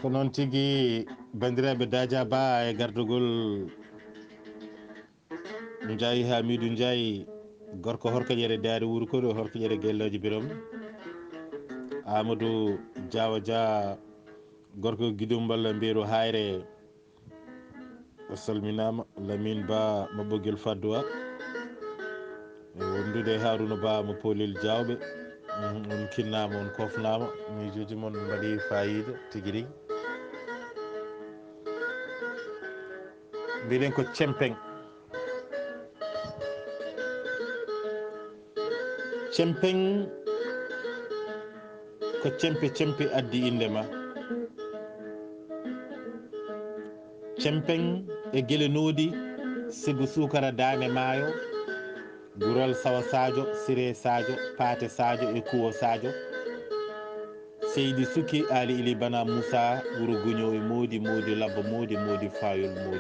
ko noon tigi bandiraɓe Dadia Ba e gardugol Ndiaye Hamidou Ndiaye gorko Horkaƴere Daari Wurkoɗo Horkaƴere Guelloje Birom Amadou Diawa Dia gorko Guidumbal Mbiru Hayre o salminama Lamine Ba mo Ɓoguel Faddowa wondude Harouna Ba mo Polel Diawɓe on kinnama on kofnama miijoji moon mbaɗi fayida tigui rigui mbiɗen ko cempeng cempeng ko cempe cempe addi indema cempeng e guele noodi Sibou Soukara Dane Maayo Gurol Sawa Sadio Siré Sadio Paté Sadio e Kuwo Sadio Seydi Suki Ali Ili Bana Moussa Wuro Guño e Modi Modi Labba Modi Modi Fayol Modi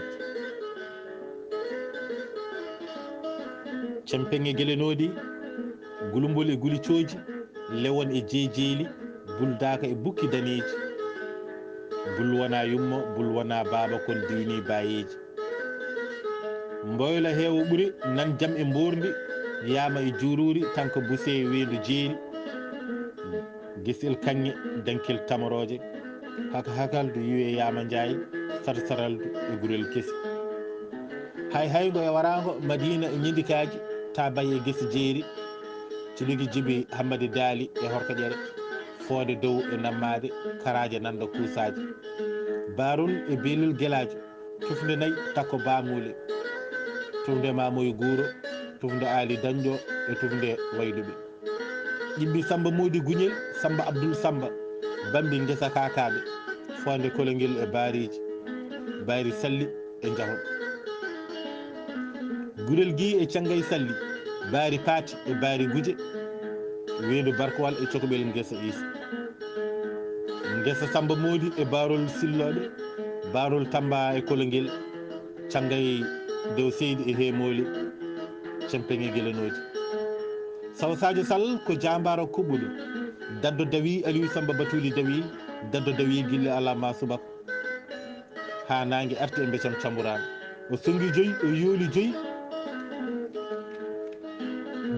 cempeng e guele noodi Gulumbol e Guli Cooji Lewon e Jeejeeli Buldaka e Bukki Daneji Bul wona yummo Bul wona baba kon diwni bayeji Mboyla heewo ɓuuri nan jaam e mbordi yama e juururi tanko buse weedu jeeri guisel kanŋe dankel tamoroje haka hakaldu yiwe Yama Ndiaye sata saraldu e gurel kesi haygo e warango Madina e ñidikaji tabay e guese jeeri ciligi Djiby Hammadi Daali e Horkaƴere Fode Dow e Nammade Karaje Nanda Kuusaji Barol e Belel Guelajo tufde nayyi takko Bamule tufde Mamoye Guuro tufde Ali Dañƴo e tufde Wayduɓe ƴibbi Samba Modi Guñel Samba Abdoul Samba bambi guesa kakaɓe Fonde Kolonguel e Bariji Bari Salli e Jahol Gurel Guiye e Thiangay Salli Bari Paati e Bari Guje Weedu Barkowal e Cokobel Guesa Issa Guesa Samba Modi e Barol Silloɓe Barol Tamba e Kolonguel Thiangay Dow Seydi e Heemoli Cempeng e Guelenoji Saw Sadio Sall ko jambaro kuɓɓuɗo Daddo Dawi Aliou Samba Batuli Dawi Daddo Dawi Guille Alama Subaka ha nangue arti e Mbecam Camburane o songui joyyi o yooli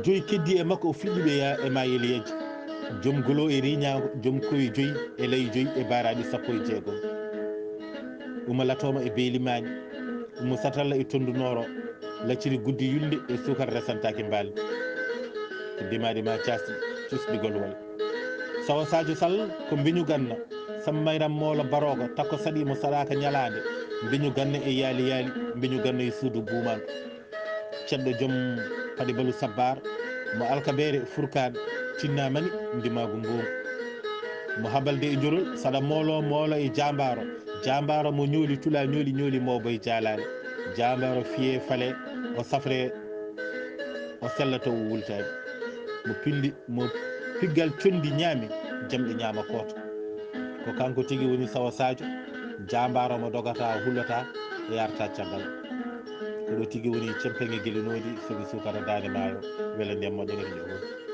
joyyi keddi e makko o fiɗɗiɓe e Mayeleji joom Golo e Riñago joom Koye joyyi e Laye joyyi e baraɗi sappo e jeegom Ouma Latoma e Beelimañi Oumou Satalla e Tondu Noro Lacciri Guddi Yulde e Sukara Resantaki Mbalde ko Dimadima Thiassi cusɗigol wal Sawa Sadio Sall ko Mbiñu Ganna Samba Mayram Moola Barogo takko saɗimo saɗaka ñalade Mbiñu Ganna e Yaali Yaali Mbiñu Ganna e Suudu Buumaɗo ceɗɗo joom Paɗi Balu Sabbar mo Alkabere Furkade Tinnamani Ndimagu Mboum mo Habalde e Diorol saɗa moolo e Jambaro mo ñooli tula ñooli mawba e Jalare Jambaro fiye fale o safre o sellato o wultani mo piggal condi ñaami jamɗe ñaama koota ko kanko tigui woni Sawa Sadio Jambaro mo dogata hullata e yarata caggal koɗo tigui woni Cempeng e Guelenoji Sibou Soukara Dane Maayo weela ndem moƴƴere ko